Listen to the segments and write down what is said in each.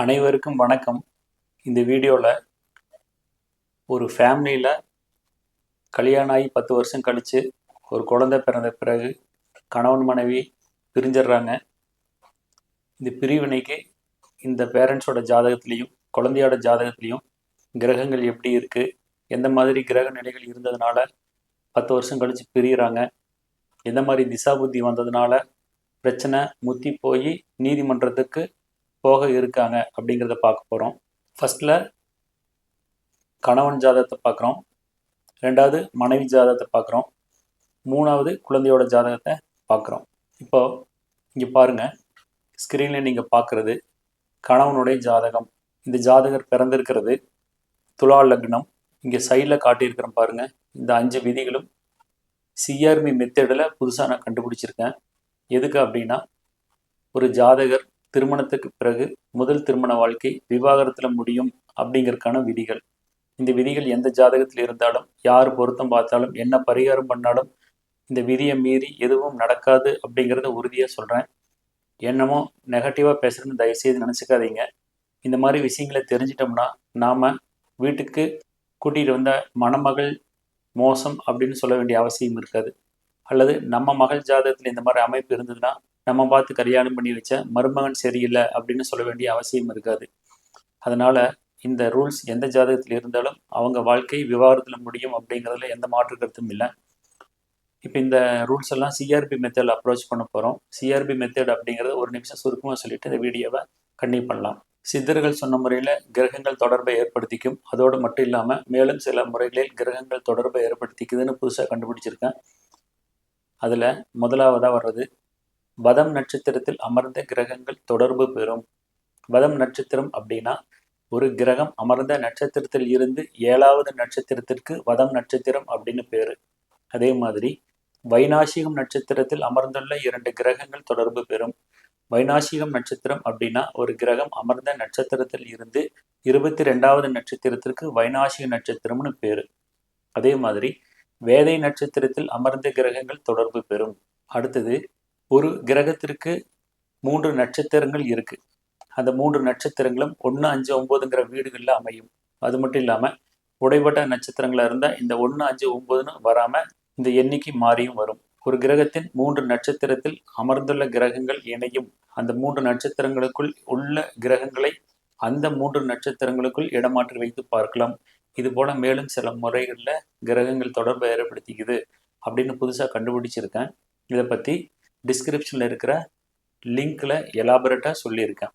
அனைவருக்கும் வணக்கம். இந்த வீடியோவில் ஒரு ஃபேமிலியில் கல்யாணம் ஆகி 10 வருஷம் கழித்து ஒரு குழந்தை பிறந்த பிறகு கணவன் மனைவி பிரிஞ்சிடுறாங்க. இந்த பிரிவினைக்கு இந்த பேரண்ட்ஸோட ஜாதகத்துலேயும் குழந்தையோட ஜாதகத்துலேயும் கிரகங்கள் எப்படி இருக்குது, எந்த மாதிரி கிரக நிலைகள் இருந்ததுனால 10 வருஷம் கழித்து பிரிகிறாங்க, எந்த மாதிரி திசாபுத்தி வந்ததுனால பிரச்சனை முத்தி போய் நீதிமன்றத்துக்கு போக இருக்காங்க அப்படிங்கிறத பார்க்க போகிறோம். ஃபஸ்ட்டில் கணவன் ஜாதகத்தை பார்க்குறோம், ரெண்டாவது மனைவி ஜாதகத்தை பார்க்குறோம், மூணாவது குழந்தையோட ஜாதகத்தை பார்க்குறோம். இப்போது இங்கே பாருங்கள், ஸ்க்ரீனில் நீங்கள் பார்க்குறது கணவனுடைய ஜாதகம். இந்த ஜாதகர் பிறந்திருக்கிறது துலா லக்னம். இங்கே சைடில் காட்டியிருக்கிறேன் பாருங்கள். இந்த 5 விதிகளும் சிஆர்பி மெத்தடில் புதுசாக நான் கண்டுபிடிச்சிருக்கேன். எதுக்கு அப்படின்னா, ஒரு ஜாதகர் திருமணத்துக்கு பிறகு முதல் திருமண வாழ்க்கை விவாகரத்தில் முடியும் அப்படிங்கிறதுக்கான விதிகள். இந்த விதிகள் எந்த ஜாதகத்தில் இருந்தாலும், யார் பொருத்தம் பார்த்தாலும், என்ன பரிகாரம் பண்ணாலும் இந்த விதியை மீறி எதுவும் நடக்காது அப்படிங்கிறத உறுதியாக சொல்கிறேன். என்னமோ நெகட்டிவாக பேசுகிறேன்னு தயவுசெய்து நினச்சிக்காதீங்க. இந்த மாதிரி விஷயங்களை தெரிஞ்சிட்டோம்னா நாம் வீட்டுக்கு கூட்டிகிட்டு வந்த மணமகள் மோசம் அப்படின்னு சொல்ல வேண்டிய அவசியம் இருக்காது. அல்லது நம்ம மகள் ஜாதகத்தில் இந்த மாதிரி அமைப்பு இருந்ததுன்னா நம்ம பார்த்து கல்யாணம் பண்ணி வச்ச மருமகன் சரியில்லை அப்படின்னு சொல்ல வேண்டிய அவசியம் இருக்காது. அதனால் இந்த ரூல்ஸ் எந்த ஜாதகத்தில் இருந்தாலும் அவங்க வாழ்க்கை விவாகரத்தில் முடியும் அப்படிங்கிறதுல எந்த மாற்று கருத்தும் இல்லை. இப்போ இந்த ரூல்ஸ் எல்லாம் சிஆர்பி மெத்தடில் அப்ரோச் பண்ண போகிறோம். சிஆர்பி மெத்தட் அப்படிங்கிறத ஒரு நிமிஷம் சுருக்கமாக சொல்லிட்டு இந்த வீடியோவை கண்டினியூ பண்ணலாம். சித்தர்கள் சொன்ன முறையில் கிரகங்கள் தொடர்பை ஏற்படுத்திக்கும். அதோடு மட்டும் இல்லாமல் மேலும் சில முறைகளில் கிரகங்கள் தொடர்பை ஏற்படுத்திக்குதுன்னு புதுசாக கண்டுபிடிச்சிருக்கேன். அதில் முதலாவதாக வர்றது வதம் நட்சத்திரத்தில் அமர்ந்த கிரகங்கள் தொடர்பு பெறும். வதம் நட்சத்திரம் அப்படின்னா ஒரு கிரகம் அமர்ந்த நட்சத்திரத்தில் இருந்து 7வது நட்சத்திரத்திற்கு வதம் நட்சத்திரம் அப்படின்னு பேர். அதே மாதிரி வைநாசிகம் நட்சத்திரத்தில் அமர்ந்துள்ள 2 கிரகங்கள் தொடர்பு பெறும். வைநாசிகம் நட்சத்திரம் அப்படின்னா ஒரு கிரகம் அமர்ந்த நட்சத்திரத்தில் இருந்து 22வது நட்சத்திரத்திற்கு வைநாசிக நட்சத்திரம்னு பேர். அதே மாதிரி வேதை நட்சத்திரத்தில் அமர்ந்த கிரகங்கள் தொடர்பு பெறும். அடுத்தது, ஒரு கிரகத்திற்கு 3 நட்சத்திரங்கள் இருக்கு. அந்த 3 நட்சத்திரங்களும் 1, 5, 9ங்கிற வீடுகளில் அமையும். அது மட்டும் இல்லாமல் உடைப்பட்ட நட்சத்திரங்களாக இருந்தால் இந்த 1, 5, 9ன்னு வராமல் இந்த எண்ணிக்கை மாறியும் வரும். ஒரு கிரகத்தின் 3 நட்சத்திரத்தில் அமர்ந்துள்ள கிரகங்கள் இணையும். அந்த 3 நட்சத்திரங்களுக்குள் உள்ள கிரகங்களை அந்த 3 நட்சத்திரங்களுக்குள் இடமாற்றி வைத்து பார்க்கலாம். இது போல மேலும் சில முறைகளில் கிரகங்கள் தொடர்பை ஏற்படுத்திக்குது அப்படின்னு புதுசாக கண்டுபிடிச்சிருக்கேன். இதை பற்றி டிஸ்கிரிப்ஷனில் இருக்கிற லிங்க்கில் எலாபரேட்டாக சொல்லியிருக்கேன்.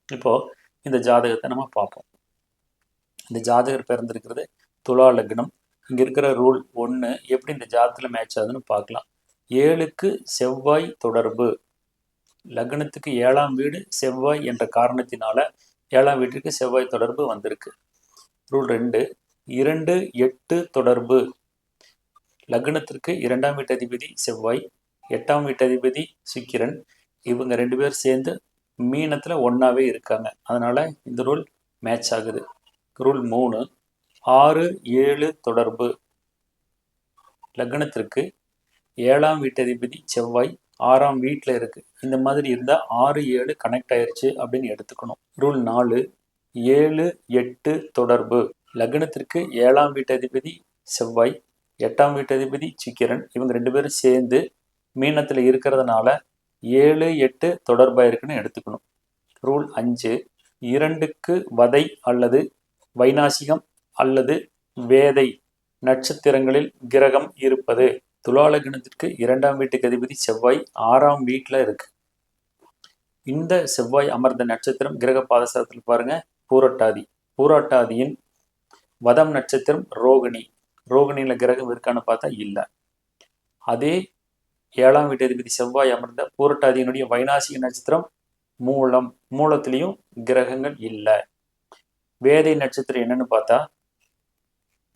இப்போது இந்த ஜாதகத்தை நம்ம பார்ப்போம். இந்த ஜாதகர் பிறந்திருக்கிறது துலா லக்னம். இங்கே இருக்கிற ரூல் 1 எப்படி இந்த ஜாதகத்தில் மேட்ச் ஆகுதுன்னு பார்க்கலாம். 7க்கு செவ்வாய் தொடர்பு. லக்னத்துக்கு 7ஆம் வீடு செவ்வாய் என்ற காரணத்தினால 7ஆம் வீட்டுக்கு செவ்வாய் தொடர்பு வந்திருக்கு. ரூல் 2, 2, 8 தொடர்பு. லக்னத்திற்கு 2ஆம் வீட்டு அதிபதி செவ்வாய், 8ஆம் வீட்டு அதிபதி சுக்கிரன். இவங்க 2 பேர் சேர்ந்து மீனத்தில் ஒன்றாவே இருக்காங்க. அதனால் இந்த ரூல் மேட்ச் ஆகுது. ரூல் 3, 6, 7 தொடர்பு. லக்னத்திற்கு 7ஆம் வீட்டு அதிபதி செவ்வாய் 6ஆம் வீட்டில் இருக்குது. இந்த மாதிரி இருந்தால் 6, 7 கனெக்ட் ஆயிடுச்சு அப்படின்னு எடுத்துக்கணும். ரூல் 4, 7, 8 தொடர்பு. லக்னத்திற்கு 7ஆம் வீட்டு அதிபதி செவ்வாய், 8ஆம் வீட்டு அதிபதி சுக்கிரன். இவங்க 2 பேரும் சேர்ந்து மீனத்தில் இருக்கிறதுனால 7, 8 தொடர்பாக இருக்குன்னு எடுத்துக்கணும். ரூல் 5, 2க்கு வதை அல்லது வைநாசிகம் அல்லது வேதை நட்சத்திரங்களில் கிரகம் இருப்பது. துலா லக்னத்திற்கு 2ஆம் வீட்டுக்கு அதிபதி செவ்வாய் 6ஆம் வீட்டில் இருக்கு. இந்த செவ்வாய் அமர்ந்த நட்சத்திரம் கிரக பாதசாரத்தில் பாருங்க, பூரட்டாதி. பூரட்டாதியின் வதம் நட்சத்திரம் ரோகிணி. ரோகிணியில் கிரகம் இருக்கான்னு பார்த்தா இல்லை. அதே 7ஆம் வீட்டு அதிபதி செவ்வாய் அமர்ந்த பூரட்டாதியினுடைய வைநாசிக நட்சத்திரம் மூலம். மூலத்திலையும் கிரகங்கள் இல்லை. வேதை நட்சத்திரம் என்னன்னு பார்த்தா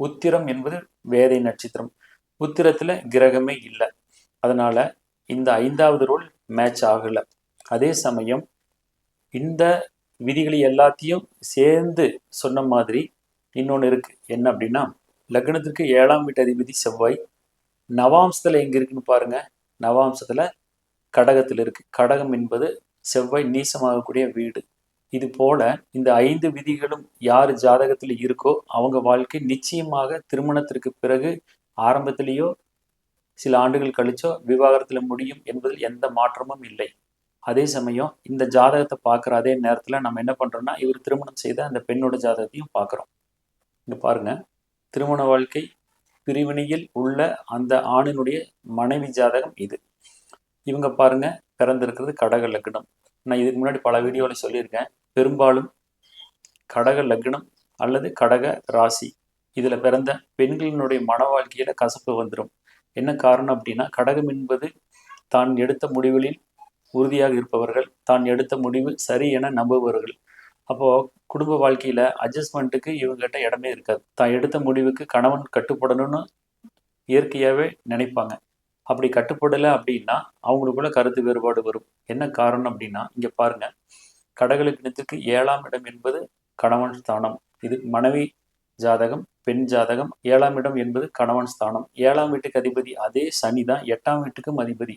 உத்திரம் என்பது வேதை நட்சத்திரம். உத்திரத்தில் கிரகமே இல்லை. அதனால் இந்த 5வது ரூல் மேட்ச் ஆகலை. அதே சமயம் இந்த விதிகளை எல்லாத்தையும் சேர்ந்து சொன்ன மாதிரி இன்னொன்று இருக்குது. என்ன அப்படின்னா, லக்னத்திற்கு 7ஆம் வீட்டு அதிபதி செவ்வாய் நவாம்சத்தில் எங்கே இருக்குன்னு பாருங்கள். நவாம்சத்தில் கடகத்தில் இருக்குது. கடகம் என்பது செவ்வாய் நீசமாகக்கூடிய வீடு. இது போல இந்த 5 விதிகளும் யார் ஜாதகத்தில் இருக்கோ அவங்க வாழ்க்கை நிச்சயமாக திருமணத்திற்கு பிறகு ஆரம்பத்திலேயோ சில ஆண்டுகள் கழிச்சோ விவாகரத்தில் முடியும் என்பதில் எந்த மாற்றமும் இல்லை. அதே சமயம் இந்த ஜாதகத்தை பார்க்குற அதே நேரத்தில் நம்ம என்ன பண்ணுறோம்னா இவர் திருமணம் செய்த அந்த பெண்ணோட ஜாதகத்தையும் பார்க்குறோம். இங்கே பாருங்க, திருமண வாழ்க்கை பிரிவினையில் உள்ள அந்த ஆணினுடைய மனைவி ஜாதகம் இது. இவங்க பாருங்க பிறந்திருக்கிறது கடக லக்னம். நான் இதுக்கு முன்னாடி பல வீடியோவில் சொல்லியிருக்கேன், பெரும்பாலும் கடக லக்னம் அல்லது கடக ராசி இதில் பிறந்த பெண்களினுடைய மன வாழ்க்கையில் கசப்பு வந்துடும். என்ன காரணம் அப்படின்னா, கடகம் என்பது தான் எடுத்த முடிவுகளில் உறுதியாக இருப்பவர்கள், தான் எடுத்த முடிவு சரி என நம்புபவர்கள். அப்போது குடும்ப வாழ்க்கையில் அட்ஜஸ்ட்மெண்ட்டுக்கு இவங்ககிட்ட இடமே இருக்காது. தான் எடுத்த முடிவுக்கு கணவன் கட்டுப்படணும்னு இயற்கையாகவே நினைப்பாங்க. அப்படி கட்டுப்படலை அப்படின்னா அவங்களுக்குள்ள கருத்து வேறுபாடு வரும். என்ன காரணம் அப்படின்னா, இங்கே பாருங்க, கடகலக்னத்துக்கு 7ஆம் இடம் என்பது கணவன் ஸ்தானம். இது மனைவி ஜாதகம், பெண் ஜாதகம். 7ஆம் இடம் என்பது கணவன் ஸ்தானம். 7ஆம் வீட்டுக்கு அதிபதி அதே சனி தான் 8ஆம் வீட்டுக்கும் அதிபதி.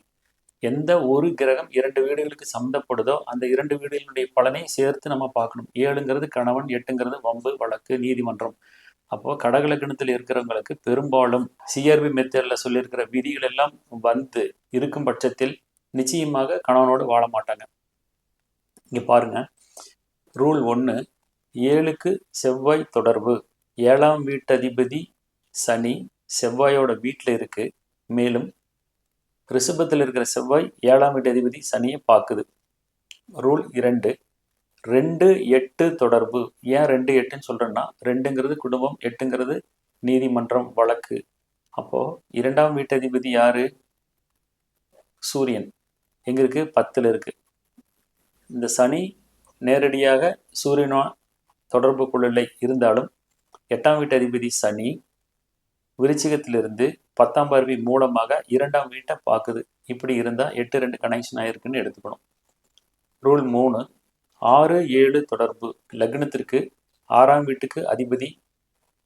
எந்த ஒரு கிரகம் 2 வீடுகளுக்கு சம்மந்தப்படுதோ அந்த 2 வீடுகளுடைய பலனை சேர்த்து நம்ம பார்க்கணும். 7ங்கிறது கணவன், 8ங்கிறது வம்பு வழக்கு நீதிமன்றம். அப்போ கடகலக்கணத்தில் இருக்கிறவங்களுக்கு பெரும்பாலும் சிஆர்பி மெத்தடில் சொல்லியிருக்கிற விதிகள் எல்லாம் வந்து இருக்கும் பட்சத்தில் நிச்சயமாக கணவனோடு வாழ மாட்டாங்க. இங்கே பாருங்க, ரூல் 1, 7க்கு செவ்வாய் தொடர்பு. 7ஆம் வீட்டதிபதி சனி செவ்வாயோட வீட்டில் இருக்கு. மேலும் ரிஷபத்தில் இருக்கிற செவ்வாய் 7ஆம் வீட்டு அதிபதி சனியை பார்க்குது. ரூல் 2, 2, 8 தொடர்பு. ஏன் 2, 8ன்னு சொல்கிறேன்னா, 2ங்கிறது குடும்பம், 8ங்கிறது நீதிமன்றம் வழக்கு. அப்போது 2ஆம் வீட்டு அதிபதி யார்? சூரியன். எங்கே இருக்குது? 10ல் இருக்குது. இந்த சனி நேரடியாக சூரியனோ தொடர்பு கொள்ளலை இருந்தாலும் 8ஆம் வீட்டு அதிபதி சனி விருச்சிகத்திலிருந்து 10ஆம் பார்வை மூலமாக 2ஆம் வீட்டை பார்க்குது. இப்படி இருந்தால் 8-2 கனெக்ஷன் ஆயிருக்குன்னு எடுத்துக்கணும். ரூல் 3, 6, 7 தொடர்பு. லக்னத்திற்கு 6ஆம் வீட்டுக்கு அதிபதி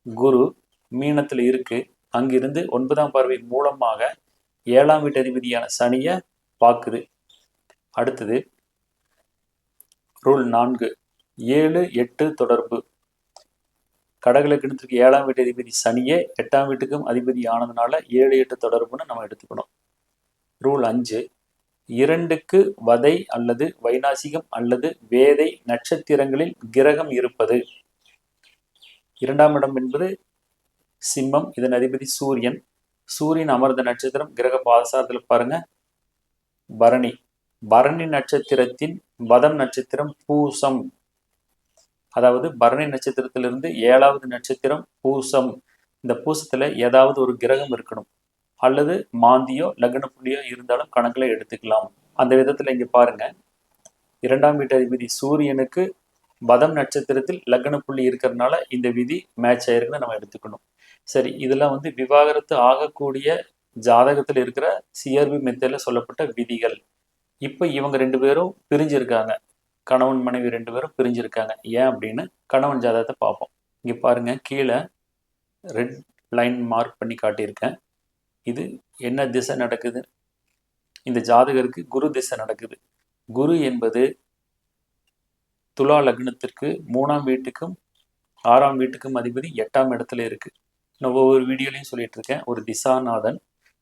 குரு மீனத்தில் இருக்கு. அங்கிருந்து 9ஆம் பார்வை மூலமாக 7ஆம் வீட்டு அதிபதியான சனியை பார்க்குது. அடுத்தது ரூல் 4, 7, 8 தொடர்பு. கடகலக்கணத்திற்கு 7ஆம் வீட்டு அதிபதி சனியே 8ஆம் வீட்டுக்கும் அதிபதி ஆனதுனால 7, 8 தொடர்புன்னு நம்ம எடுத்துக்கணும். ரூல் 5, 2க்கு வதை அல்லது வைநாசிகம் அல்லது வேதை நட்சத்திரங்களில் கிரகம் இருப்பது. 2ஆம் இடம் என்பது சிம்மம், இதன் அதிபதி சூரியன். சூரியன் அமர்ந்த நட்சத்திரம் கிரக பாதசாரத்தில் பாருங்க, பரணி. பரணி நட்சத்திரத்தின் வதம் நட்சத்திரம் பூசம். அதாவது பரணி நட்சத்திரத்திலிருந்து 7வது நட்சத்திரம் பூசம். இந்த பூசத்தில் ஏதாவது ஒரு கிரகம் இருக்கணும், அல்லது மாந்தியோ லக்ன புள்ளியோ இருந்தாலும் கணக்கில் எடுத்துக்கலாம். அந்த விதத்தில் இங்கே பாருங்க, 2ஆம் வீட்டு அதிபதி சூரியனுக்கு வதம் நட்சத்திரத்தில் லக்ன புள்ளி இருக்கிறதுனால இந்த விதி மேட்ச் ஆயிருக்குன்னு நம்ம எடுத்துக்கணும். சரி, இதெல்லாம் விவாகரத்து ஆகக்கூடிய ஜாதகத்தில் இருக்கிற சிஆர்பி மெத்தடில் சொல்லப்பட்ட விதிகள். இப்போ இவங்க 2 பேரும் பிரிஞ்சிருக்காங்க, கணவன் மனைவி 2 பேரும் பிரிஞ்சிருக்காங்க. ஏன் அப்படின்னு கணவன் ஜாதகத்தை பார்ப்போம். இங்கே பாருங்க, கீழே ரெட் லைன் மார்க் பண்ணி காட்டியிருக்கேன். இது என்ன திசை நடக்குது? இந்த ஜாதகருக்கு குரு திசை நடக்குது. குரு என்பது துலா லக்னத்திற்கு 3ஆம் வீட்டுக்கும் 6ஆம் வீட்டுக்கும் அதிபதி 8ஆம் இடத்துல இருக்கு. நான் ஒவ்வொரு வீடியோலையும் சொல்லிட்டு இருக்கேன், ஒரு திசாநாதன்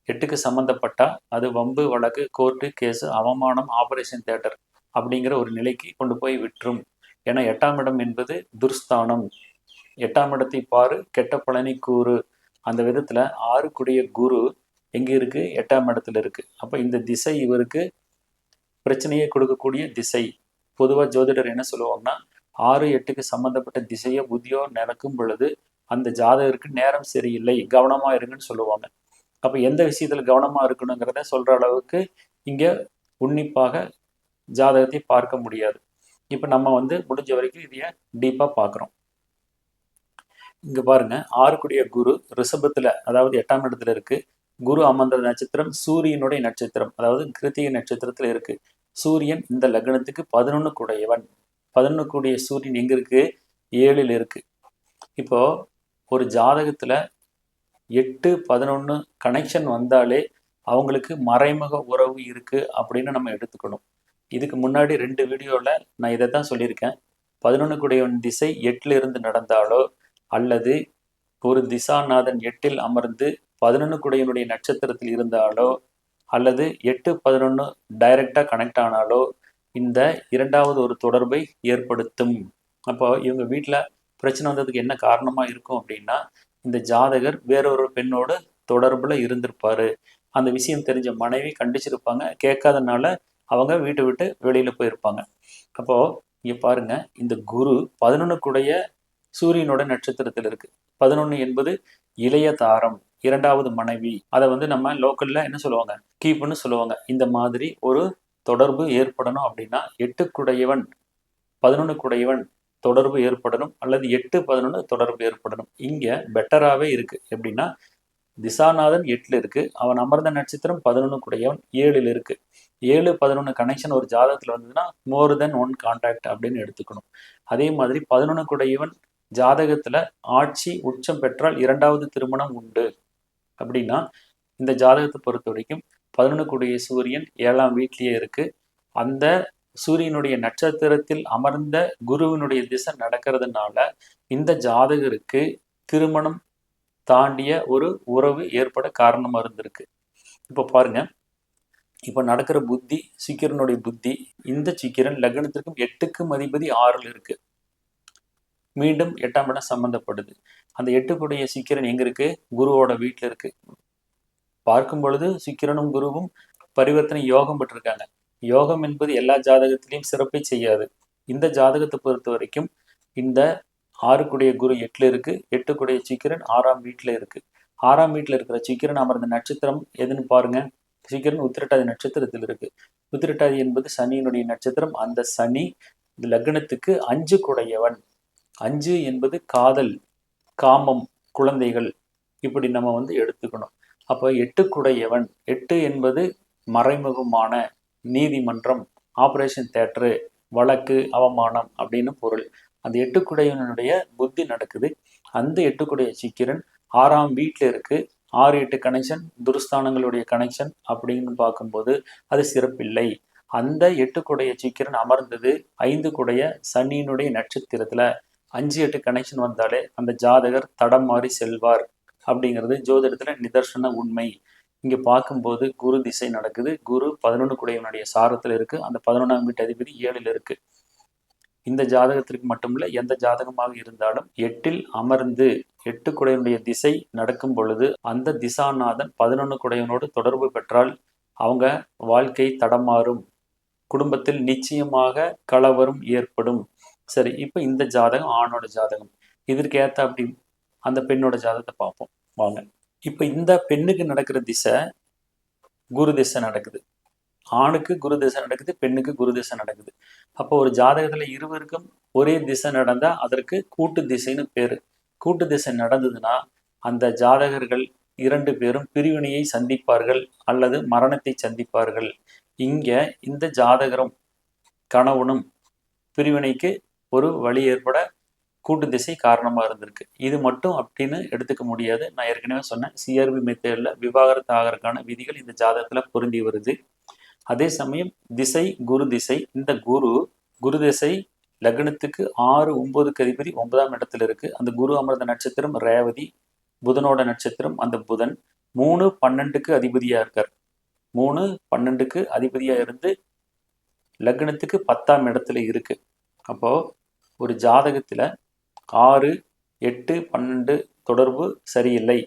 8க்கு சம்மந்தப்பட்டா அது வம்பு வழக்கு, கோர்ட்டு கேஸு, அவமானம், ஆபரேஷன் தியேட்டர் அப்படிங்கிற ஒரு நிலைக்கு கொண்டு போய் விட்டுரும். ஏன்னா 8ஆம் இடம் என்பது துர்ஸ்தானம். 8ஆம் இடத்தை பாரு, கெட்ட பலனை கூறு. அந்த விதத்தில் 6க்குடைய குரு எங்கே இருக்கு? 8ஆம் இடத்துல இருக்கு. அப்போ இந்த திசை இவருக்கு பிரச்சனையை கொடுக்கக்கூடிய திசை. பொதுவாக ஜோதிடர் என்ன சொல்லுவாங்கன்னா, 6, 8க்கு சம்மந்தப்பட்ட திசையை புத்தியோ நடக்கும் பொழுது அந்த ஜாதகருக்கு நேரம் சரியில்லை, கவனமா இருங்கன்னு சொல்லுவாங்க. அப்போ எந்த விஷயத்தில் கவனமா இருக்கணுங்கிறத சொல்ற அளவுக்கு இங்கே உன்னிப்பாக ஜாதகத்தை பார்க்க முடியாது. இப்போ நம்ம முடிஞ்ச வரைக்கும் இதைய டீப்பாக பார்க்குறோம். இங்கே பாருங்க, 6க்குடைய குரு ரிஷபத்தில், அதாவது 8ஆம் இடத்துல இருக்கு. குரு அமர்ந்த நட்சத்திரம் சூரியனுடைய நட்சத்திரம், அதாவது கிருத்திகை நட்சத்திரத்தில் இருக்கு. சூரியன் இந்த லக்னத்துக்கு 11 கூடையவன். 11 கூடிய சூரியன் எங்க இருக்கு? 7ல் இருக்கு. இப்போ ஒரு ஜாதகத்துல 8, 11 கனெக்ஷன் வந்தாலே அவங்களுக்கு மறைமுக உறவு இருக்கு அப்படின்னு நம்ம எடுத்துக்கணும். இதுக்கு முன்னாடி 2 வீடியோவில் நான் இதை தான் சொல்லியிருக்கேன். 11 குடையவன் திசை 8ல் இருந்து நடந்தாலோ அல்லது ஒரு திசாநாதன் 8ல் அமர்ந்து 11 குடையனுடைய நட்சத்திரத்தில் இருந்தாலோ அல்லது 8-11 டைரக்டா கனெக்ட் ஆனாலோ இந்த இரண்டாவது ஒரு தொடர்பை ஏற்படுத்தும். அப்போ இவங்க வீட்டில் பிரச்சனை வந்ததுக்கு என்ன காரணமா இருக்கும் அப்படின்னா, இந்த ஜாதகர் வேறொரு பெண்ணோடு தொடர்புல இருந்திருப்பாரு. அந்த விஷயம் தெரிஞ்ச மனைவி கண்டிச்சிருப்பாங்க. கேட்காதனால அவங்க வீட்டை விட்டு வெளியில போயிருப்பாங்க. அப்போ இங்க பாருங்க, இந்த குரு 11 சூரியனோட நட்சத்திரத்தில் இருக்கு. 11 என்பது இளைய தாரம், இரண்டாவது மனைவி. அதை நம்ம லோக்கல்ல என்ன சொல்லுவாங்க, கீப்புன்னு சொல்லுவாங்க. இந்த மாதிரி ஒரு தொடர்பு ஏற்படணும் அப்படின்னா 8 11 தொடர்பு ஏற்படணும், அல்லது 8-11 தொடர்பு ஏற்படணும். இங்க பெட்டராகவே இருக்கு. எப்படின்னா, திசாநாதன் 8ல் இருக்கு, அவன் அமர்ந்த நட்சத்திரம் 11 7ல் இருக்கு. 7-11 கனெக்ஷன் ஒரு ஜாதகத்தில் வந்ததுன்னா மோர் தென் ஒன் கான்டாக்ட் அப்படின்னு எடுத்துக்கணும். அதே மாதிரி 11 ஜாதகத்துல ஆட்சி உச்சம் பெற்றால் இரண்டாவது திருமணம் உண்டு. அப்படின்னா இந்த ஜாதகத்தை பொறுத்த வரைக்கும் 11 சூரியன் 7ஆம் வீட்லயே இருக்கு. அந்த சூரியனுடைய நட்சத்திரத்தில் அமர்ந்த குருவினுடைய திசை நடக்கிறதுனால இந்த ஜாதகருக்கு திருமணம் தாண்டிய ஒரு உறவு ஏற்பட காரணமா இருந்திருக்கு. இப்போ பாருங்க, இப்போ நடக்கிற புத்தி சுக்கிரனுடைய புத்தி. இந்த சுக்கிரன் லக்னத்திற்கும் 8க்கும் அதிபதி 6ல் இருக்கு, மீண்டும் 8ஆம் இடம் சம்பந்தப்படுது. அந்த 8 சுக்கிரன் எங்க இருக்கு, குருவோட வீட்டில் இருக்கு. பார்க்கும் பொழுது சுக்கிரனும் குருவும் பரிவர்த்தனை யோகம் பெற்றிருக்காங்க. யோகம் என்பது எல்லா ஜாதகத்திலையும் சிறப்பை செய்யாது. இந்த ஜாதகத்தை பொறுத்த வரைக்கும் இந்த 6 குரு 8ல் இருக்கு, 8 சுக்கிரன் 6ஆம் வீட்டில் இருக்கு. 6ஆம் வீட்டில் இருக்கிற சுக்கிரன் அமர்ந்த நட்சத்திரம் எதுன்னு பாருங்க. சுக்கிரன் உத்திரட்டாதி நட்சத்திரத்தில் இருக்கு. உத்திரட்டாதி என்பது சனியினுடைய நட்சத்திரம். அந்த சனி லக்னத்துக்கு 5 5 என்பது காதல், காமம், குழந்தைகள், இப்படி நம்ம எடுத்துக்கணும். அப்போ 8 என்பது மறைமுகமான நீதிமன்றம், ஆபரேஷன் தியேட்டரு, வழக்கு, அவமானம் அப்படின்னு பொருள். அந்த 8 புத்தி நடக்குது. அந்த 8 சுக்கிரன் 6ஆம் வீட்டில் இருக்கு. 6-8 கனெக்ஷன் துருஸ்தானங்களுடைய கனெக்ஷன் அப்படின்னு பார்க்கும்போது அது சிறப்பில்லை. அந்த 8 சுக்கிரன் அமர்ந்தது 5 சனியினுடைய நட்சத்திரத்துல. 5-8 கனெக்ஷன் வந்தாலே அந்த ஜாதகர் தடம் மாறி செல்வார் அப்படிங்கிறது ஜோதிடத்துல நிதர்சன உண்மை. இங்க பார்க்கும்போது குரு திசை நடக்குது. குரு 11 சாரத்துல இருக்கு. அந்த 11ஆம் வீட்டு அதிபதி 7ல் இருக்கு. இந்த ஜாதகத்திற்கு மட்டுமில்ல, எந்த ஜாதகமாக இருந்தாலும் 8ல் அமர்ந்து 8 திசை நடக்கும் பொழுது அந்த திசாநாதன் 11 தொடர்பு பெற்றால் அவங்க வாழ்க்கை தடமாறும், குடும்பத்தில் நிச்சயமாக கலவரம் ஏற்படும். சரி, இப்போ இந்த ஜாதகம் ஆணோட ஜாதகம். இதற்கு ஏற்ற அப்படி அந்த பெண்ணோட ஜாதகத்தை பார்ப்போம் வாங்க. இப்போ இந்த பெண்ணுக்கு நடக்கிற திசை குரு திசை நடக்குது. ஆணுக்கு குரு திசை நடக்குது, பெண்ணுக்கு குரு திசை நடக்குது. அப்போ ஒரு ஜாதகத்துல இருவருக்கும் ஒரே திசை நடந்தா அதற்கு கூட்டு திசைன்னு பேரு. கூட்டு திசை நடந்ததுன்னா அந்த ஜாதகர்கள் 2 பேரும் பிரிவினையை சந்திப்பார்கள் அல்லது மரணத்தை சந்திப்பார்கள். இங்க இந்த ஜாதகரும் கணவனும் பிரிவினைக்கு ஒரு வழி ஏற்பட கூட்டு திசை காரணமா இருந்திருக்கு. இது மட்டும் அப்படின்னு எடுத்துக்க முடியாது. நான் ஏற்கனவே சொன்னேன், சிஆர்பி மெத்தேட்ல விவாகரத்து ஆகிறதுக்கான விதிகள் இந்த ஜாதகத்துல பொருந்தி வருது. அதே சமயம் திசை குரு திசை. இந்த குரு திசை லக்னத்துக்கு 6-9 அதிபதி 9ஆம் இடத்துல இருக்கு. அந்த குரு அமர்ந்த நட்சத்திரம் ரேவதி, புதனோட நட்சத்திரம். அந்த புதன் 3-12 அதிபதியா இருக்கார். 3-12 அதிபதியா இருந்து லக்னத்துக்கு 10ஆம் இடத்துல இருக்கு. அப்போ ஒரு ஜாதகத்துல 6-8-12 தொடர்பு சரியில்லை.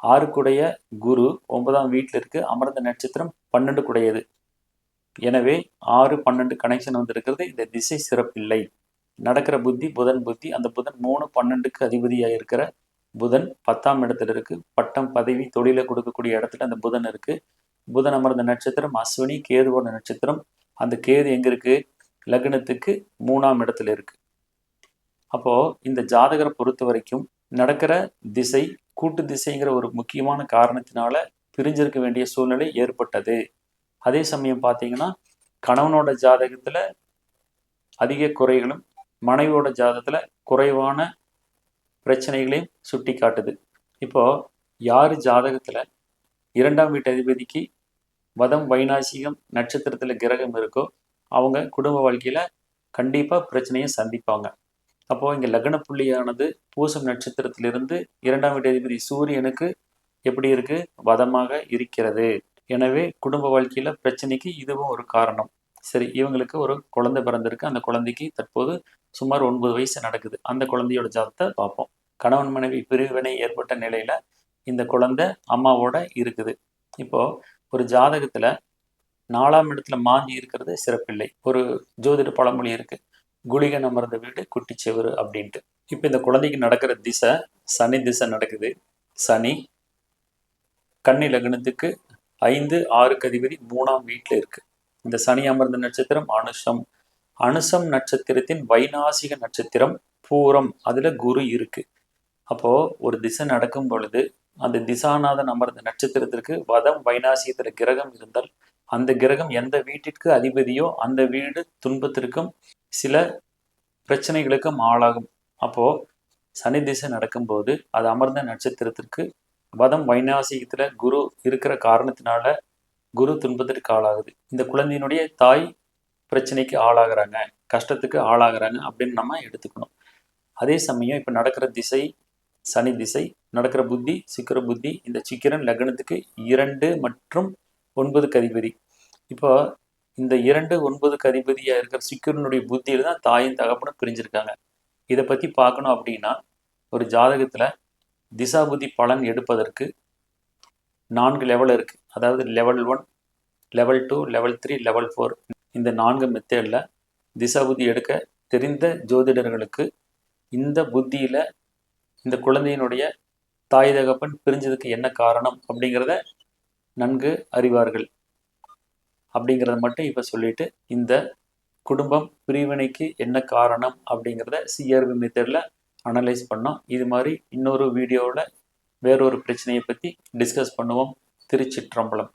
6 குரு 9ஆம் வீட்டில் இருக்கு. அமர்ந்த நட்சத்திரம் 12 எனவே 6-12 கனெக்ஷன் வந்திருக்கிறது. இந்த திசை சிறப்பில்லை. நடக்கிற புத்தி புதன் புத்தி. அந்த புதன் 3-12 அதிபதியாக இருக்கிற புதன் 10ஆம் இடத்துல இருக்கு. பட்டம், பதவி, தொழிலை கொடுக்கக்கூடிய இடத்துல அந்த புதன் இருக்கு. புதன் அமர்ந்த நட்சத்திரம் அஸ்வினி, கேதுவோட நட்சத்திரம். அந்த கேது எங்க இருக்கு, லக்னத்துக்கு 3ஆம் இடத்துல இருக்கு. அப்போ இந்த ஜாதகரை பொறுத்த வரைக்கும் நடக்கிற திசை கூட்டு திசைங்கிற ஒரு முக்கியமான காரணத்தினால பிரிஞ்சிருக்க வேண்டிய சூழ்நிலை ஏற்பட்டது. அதே சமயம் பார்த்தீங்கன்னா கணவனோட ஜாதகத்துல அதிக குறைகளும் மனைவியோட ஜாதகத்துல குறைவான பிரச்சனைகளையும் சுட்டி காட்டுது. இப்போ யாரு ஜாதகத்துல 2ஆம் வீட்டு அதிபதிக்கு வதம், வைநாசிகம் நட்சத்திரத்துல கிரகம் இருக்கோ அவங்க குடும்ப வாழ்க்கையில கண்டிப்பா பிரச்சனையை சந்திப்பாங்க. அப்போது இங்கே லக்ன புள்ளியானது பூசம் நட்சத்திரத்திலிருந்து 2ஆம் வீட்டு அதிபதி சூரியனுக்கு எப்படி இருக்கு? வதமாக இருக்கிறது. எனவே குடும்ப வாழ்க்கையில பிரச்சனைக்கு இதுவும் ஒரு காரணம். சரி, இவங்களுக்கு ஒரு குழந்தை பிறந்திருக்கு. அந்த குழந்தைக்கு தற்போது சுமார் 9 வயசு நடக்குது. அந்த குழந்தையோட ஜாதகத்தை பார்ப்போம். கணவன் மனைவி பிரிவினை ஏற்பட்ட நிலையில இந்த குழந்தை அம்மாவோட இருக்குது. இப்போ ஒரு ஜாதகத்துல 4ஆம் இடத்துல மாஞ்சி இருக்கிறது சிறப்பில்லை. ஒரு ஜோதிட பழமொழி இருக்கு, குளிகன் அமர்ந்த வீடு குட்டிச்செவரு அப்படின்ட்டு. இப்போ இந்த குழந்தைக்கு நடக்கிற திசை சனி திசை நடக்குது. சனி கன்னி லக்னத்துக்கு 5, 6க்கு அதிபதி 3ஆம் வீட்டில் இருக்கு. இந்த சனி அமர்ந்த நட்சத்திரம் அனுஷம். அனுஷம் நட்சத்திரத்தின் வைநாசிக நட்சத்திரம் பூரம். அதுல குரு இருக்கு. அப்போ ஒரு திசை நடக்கும் பொழுது அந்த திசாநாதன் அமர்ந்த நட்சத்திரத்திற்கு வதம் வைநாசிகத்துல கிரகம் இருந்தால் அந்த கிரகம் எந்த வீட்டிற்கு அதிபதியோ அந்த வீடு துன்பத்திற்கும் சில பிரச்சனைகளுக்கும் ஆளாகும். அப்போ சனி திசை நடக்கும்போது அது அமர்ந்த நட்சத்திரத்திற்கு வதம் வைநாசிகத்துல குரு இருக்கிற காரணத்தினால குரு துன்பத்திற்கு ஆளாகுது. இந்த குழந்தையினுடைய தாய் பிரச்சனைக்கு ஆளாகிறாங்க, கஷ்டத்துக்கு ஆளாகிறாங்க அப்படின்னு நம்ம எடுத்துக்கணும். அதே சமயம் இப்போ நடக்கிற திசை சனி திசை, நடக்கிற புத்தி சிக்கிர புத்தி. இந்த சிக்கிரன் லக்னத்துக்கு 2 மற்றும் 9க்கு அதிபதி. இப்போ இந்த 2, 9க்கு அதிபதியா இருக்கிற சிக்கிரனுடைய புத்தியில தான் தாயும் தகப்பனும் பிரிஞ்சிருக்காங்க. இதை பத்தி பார்க்கணும் அப்படின்னா ஒரு ஜாதகத்துல திசா புத்தி பலன் எடுப்பதற்கு 4 லெவல் இருக்கு. அதாவது லெவல் 1, லெவல் 2, லெவல் 3, லெவல் 4. இந்த 4 மெத்தேடில் திசா புத்தி எடுக்க தெரிந்த ஜோதிடர்களுக்கு இந்த புத்தியில இந்த குழந்தையினுடைய தாய் தகப்பன் பிரிஞ்சதுக்கு என்ன காரணம் அப்படிங்கிறத நன்கு அறிவார்கள். அப்படிங்கிறத மட்டும் இப்போ சொல்லிட்டு இந்த குடும்பம் பிரிவினைக்கு என்ன காரணம் அப்படிங்கிறத சிஆர்வி மெத்தடில் அனலைஸ் பண்ணோம். இது மாதிரி இன்னொரு வீடியோவில் வேறொரு பிரச்சனையை பற்றி டிஸ்கஸ் பண்ணுவோம். திருச்சிற்றம்பலம்.